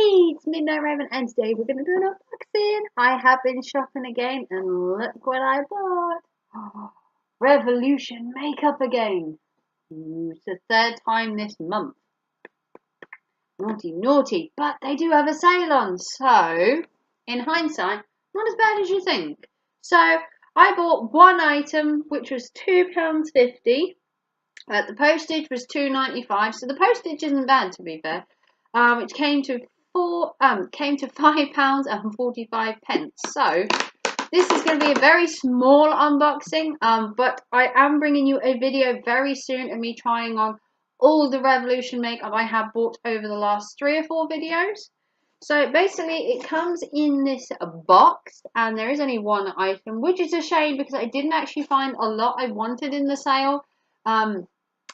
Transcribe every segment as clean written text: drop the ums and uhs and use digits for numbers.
Hey, it's Midnight Raven, and today we're going to do an unboxing. I have been shopping again, and look what I bought. Revolution makeup again. It's the third time this month. Naughty, naughty, but they do have a sale on, so in hindsight, not as bad as you think. So I bought one item, which was £2.50. The postage was £2.95, so the postage isn't bad, to be fair. Which came to £5.45. So this is going to be a very small unboxing, but I am bringing you a video very soon of me trying on all the Revolution makeup I have bought over the last 3 or 4 videos. So basically it comes in this box, and there is only one item, which is a shame because I didn't actually find a lot I wanted in the sale. Having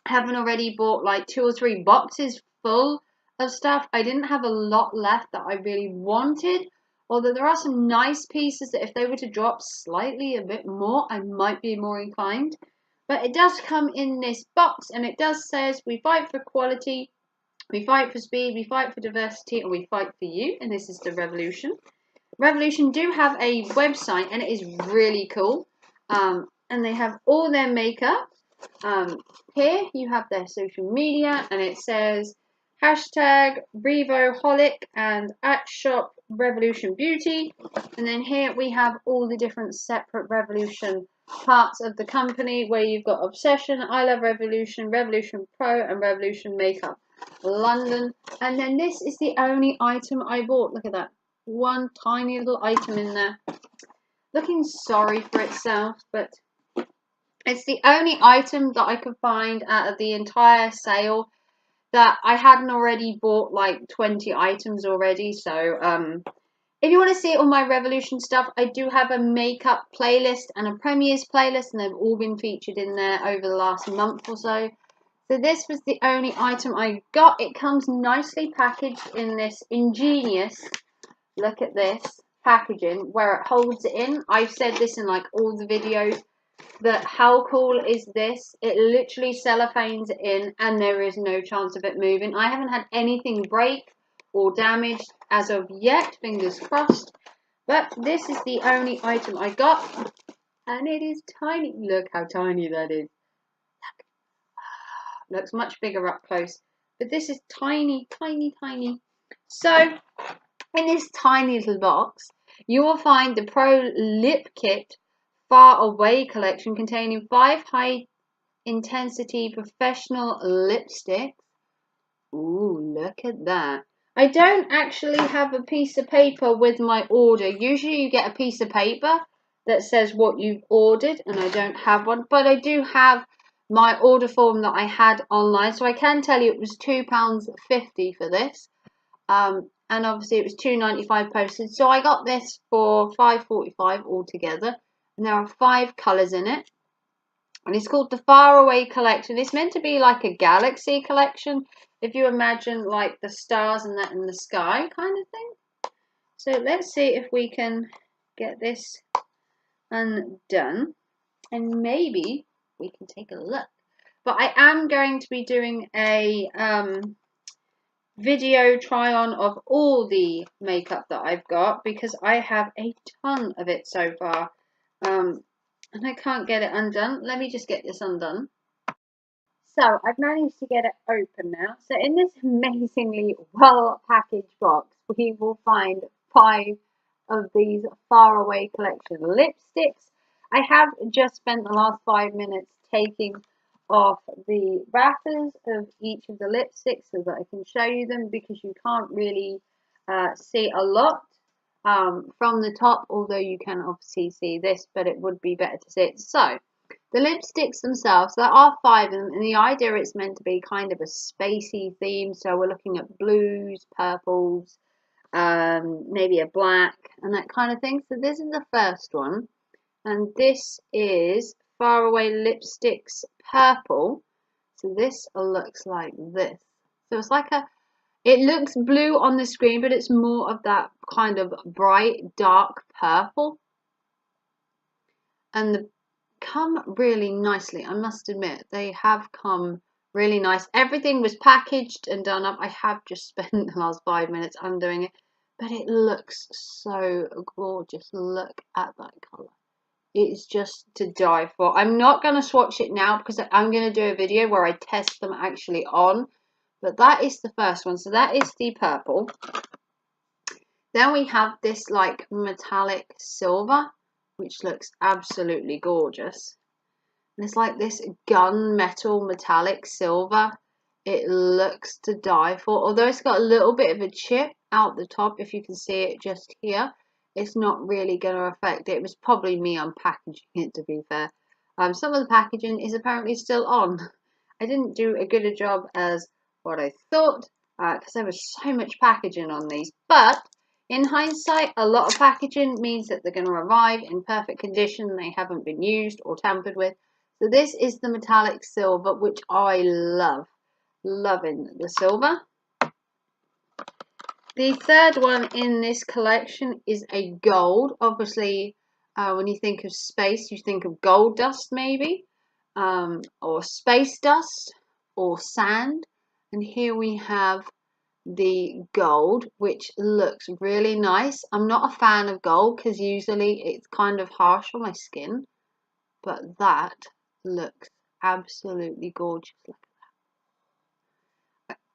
already bought like 2 or 3 boxes full of stuff, I didn't have a lot left that I really wanted, although there are some nice pieces that if they were to drop slightly a bit more, I might be more inclined. But it does come in this box, and it does says we fight for quality, we fight for speed, we fight for diversity, and we fight for you. And this is the Revolution. Revolution do have a website, and it is really cool, and they have all their makeup. Here you have their social media, and it says hashtag Revoholic and @shop Revolution Beauty. And then here we have all the different separate Revolution parts of the company, where you've got Obsession, I Love Revolution, Revolution Pro, and Revolution Makeup London. And then this is the only item I bought. Look at that, one tiny little item in there, looking sorry for itself, but it's the only item that I could find out of the entire sale that I hadn't already bought like 20 items already. So if you want to see all my Revolution stuff, I do have a makeup playlist and a premieres playlist, and they've all been featured in there over the last month or so. So this was the only item I got. It comes nicely packaged in this ingenious, look at this packaging, where it holds it in. I've said this in like all the videos, that how cool is this? It literally cellophanes it in, and there is no chance of it moving. I haven't had anything break or damaged as of yet, fingers crossed. But this is the only item I got, and it is tiny. Look how tiny that is. Looks much bigger up close, but this is tiny, tiny, tiny. So in this tiny little box, you will find the Pro Lip Kit Far Away collection, containing 5 high intensity professional lipsticks. Ooh, look at that. I don't actually have a piece of paper with my order. Usually you get a piece of paper that says what you've ordered, and I don't have one, but I do have my order form that I had online, so I can tell you it was £2.50 for this, and obviously it was £2.95 postage, so I got this for £5.45 altogether. And there are 5 colours in it, and it's called the Far Away collection. It's meant to be like a galaxy collection, if you imagine like the stars and that in the sky kind of thing. So let's see if we can get this undone, and maybe we can take a look. But I am going to be doing a video try on of all the makeup that I've got, because I have a ton of it so far. And I can't get it undone. Let me just get this undone. So I've managed to get it open now. So in this amazingly well packaged box, we will find 5 of these Far Away collection lipsticks. I have just spent the last 5 minutes taking off the wrappers of each of the lipsticks so that I can show you them, because you can't really see a lot from the top, although you can obviously see this, but it would be better to see it. So the lipsticks themselves, there are 5 of them, and the idea is meant to be kind of a spacey theme. So we're looking at blues, purples, maybe a black and that kind of thing. So this is the first one, and this is Far Away Lipsticks Purple. So this looks like this. So it's like it looks blue on the screen, but it's more of that kind of bright, dark purple. And they come really nicely, I must admit. They have come Really nice. Everything was packaged and done up. I have just spent the last 5 minutes undoing it, but it looks so gorgeous. Look at that colour. It's just to die for. I'm not going to swatch it now because I'm going to do a video where I test them actually on. But that is the first one. So that is the purple. Then we have this like metallic silver, which looks absolutely gorgeous. And it's like this gunmetal metallic silver. It looks to die for. Although it's got a little bit of a chip out the top, if you can see it just here. It's not really going to affect it. It was probably me unpackaging it, to be fair. Some of the packaging is apparently still on. I didn't do a good a job as what I thought because there was so much packaging on these. But in hindsight, a lot of packaging means that they're going to arrive in perfect condition. They haven't been used or tampered with. So this is the metallic silver, which I love. Loving the silver. The third one in this collection is a gold. Obviously, when you think of space, you think of gold dust maybe, or space dust, or sand. And here we have the gold, which looks really nice. I'm not a fan of gold because usually it's kind of harsh on my skin, but that looks absolutely gorgeous.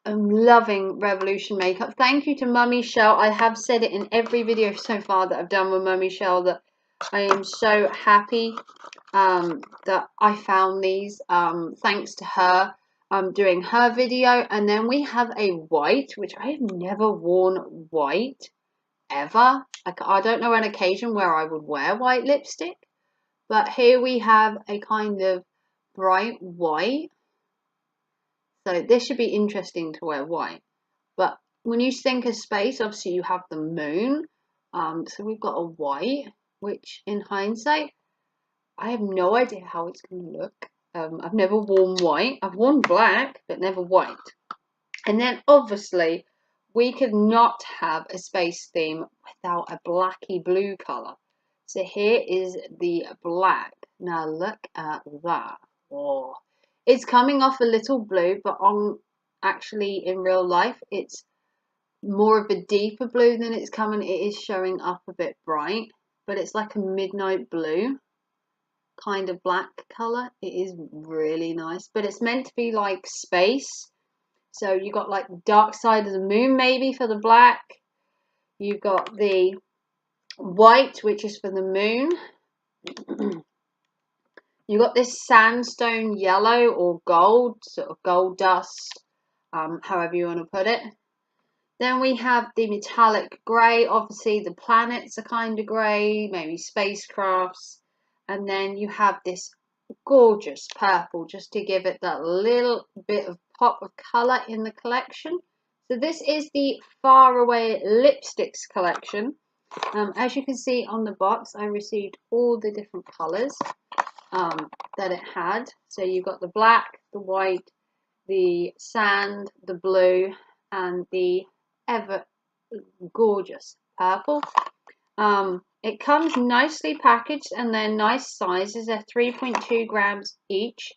I'm loving Revolution makeup. Thank you to Mummy Shell. I have said it in every video so far that I've done with Mummy Shell that I am so happy that I found these thanks to her doing her video. And then we have a white, which I have never worn white ever. I don't know an occasion where I would wear white lipstick, but here we have a kind of bright white. So this should be interesting to wear white. But when you think of space, obviously you have the moon. So we've got a white, which in hindsight, I have no idea how it's going to look. I've never worn white. I've worn black, but never white. And then obviously, we could not have a space theme without a blacky blue colour. So here is the black. Now look at that. Oh. It's coming off a little blue, but actually in real life, it's more of a deeper blue than it's coming. It is showing up a bit bright, but it's like a midnight blue kind of black colour. It is really nice, but it's meant to be like space. So you got like the dark side of the moon maybe for the black. You've got the white, which is for the moon. You got this sandstone yellow or gold, sort of gold dust, however you want to put it. Then we have the metallic grey. Obviously, the planets are kind of grey, maybe spacecrafts. And then you have this gorgeous purple, just to give it that little bit of pop of colour in the collection. So this is the Faraway Lipsticks collection. As you can see on the box, I received all the different colours that it had. So you've got the black, the white, the sand, the blue, and the ever gorgeous purple. It comes nicely packaged and they're nice sizes. They're 3.2 grams each.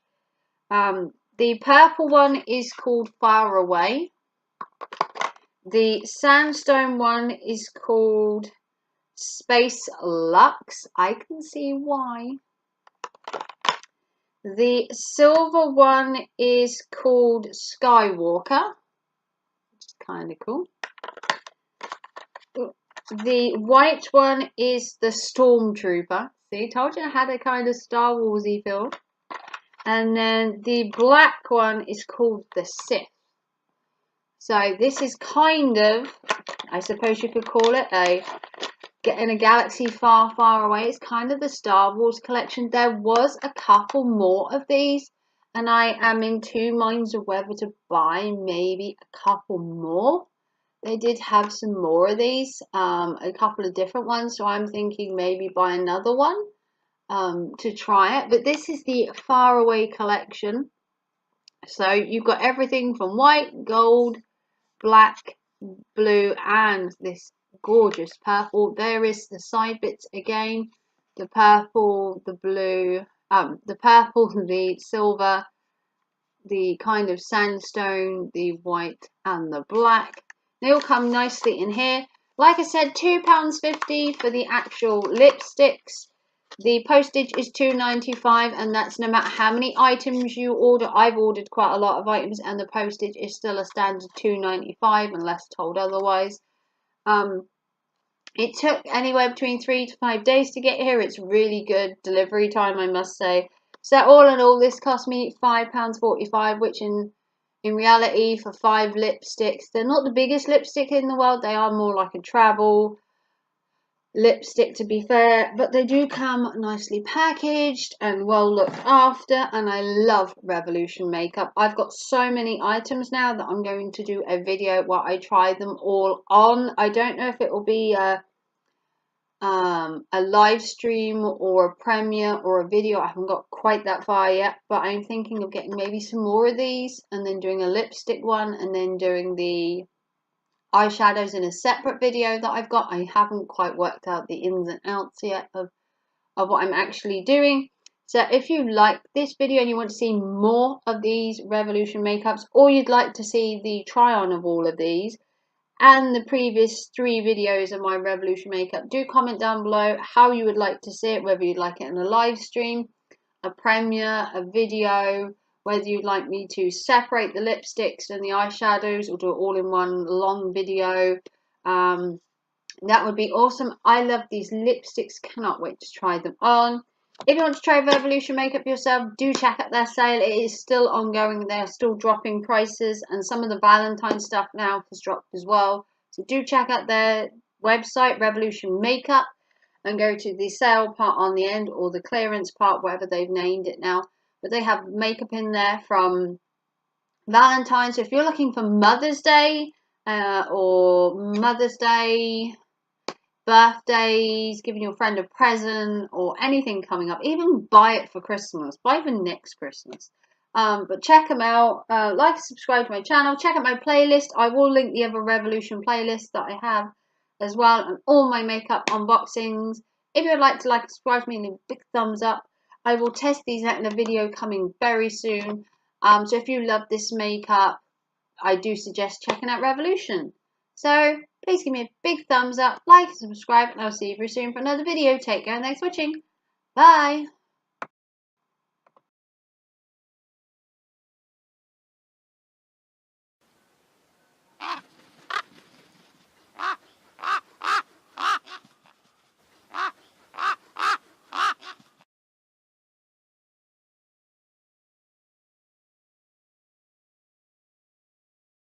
The purple one is called Far Away. The sandstone one is called Space Lux. I can see why. The silver one is called Skywalker, which is kind of cool. The white one is the Stormtrooper. See, told you I had a kind of Star Warsy feel. And then the black one is called the Sith. So this is kind of, I suppose you could call it in a galaxy far, far away. It's kind of the Star Wars collection. There was a couple more of these, and I am in two minds of whether to buy maybe a couple more. They did have some more of these, a couple of different ones, so I'm thinking maybe buy another one to try it. But this is the Far Away collection. So you've got everything from white, gold, black, blue, and this gorgeous purple. There is the side bits again, the purple, the blue, the purple, the silver, the kind of sandstone, the white and the black. They all come nicely in here. Like I said, £2.50 for the actual lipsticks. The postage is £2.95, and that's no matter how many items you order. I've ordered quite a lot of items, and the postage is still a standard £2.95 unless told otherwise. It took anywhere between 3 to 5 days to get here. It's really good delivery time, I must say. So all in all, this cost me £5.45, which in reality, for 5 lipsticks, they're not the biggest lipstick in the world. They are more like a travel lipstick, to be fair, but they do come nicely packaged and well looked after, and I love Revolution makeup. I've got so many items now that I'm going to do a video where I try them all on. I don't know if it will be a live stream or a premiere or a video. I haven't got quite that far yet, but I'm thinking of getting maybe some more of these and then doing a lipstick one and then doing the eyeshadows in a separate video that I've got. I haven't quite worked out the ins and outs yet of what I'm actually doing. So if you like this video and you want to see more of these Revolution makeups, or you'd like to see the try on of all of these and the previous 3 videos of my Revolution makeup, do comment down below how you would like to see it, whether you'd like it in a live stream, a premiere, a video, whether you'd like me to separate the lipsticks and the eyeshadows or do it all in one long video. That would be awesome. I love these lipsticks, cannot wait to try them on. If you want to try Revolution makeup yourself, do check out their sale. It is still ongoing. They are still dropping prices, and some of the Valentine stuff now has dropped as well. So do check out their website, Revolution Makeup, and go to the sale part on the end, or the clearance part, whatever they've named it now. But they have makeup in there from Valentine's. So if you're looking for Mother's Day or Mother's Day, birthdays, giving your friend a present, or anything coming up, even buy it for Christmas, buy it for next Christmas. But check them out. Like and subscribe to my channel. Check out my playlist. I will link the other Revolution playlist that I have as well, and all my makeup unboxings. If you would like to like and subscribe to me, leave a big thumbs up. I will test these out in a video coming very soon. So if you love this makeup, I do suggest checking out Revolution. So please give me a big thumbs up, like and subscribe, and I'll see you very soon for another video. Take care and thanks for watching. Bye.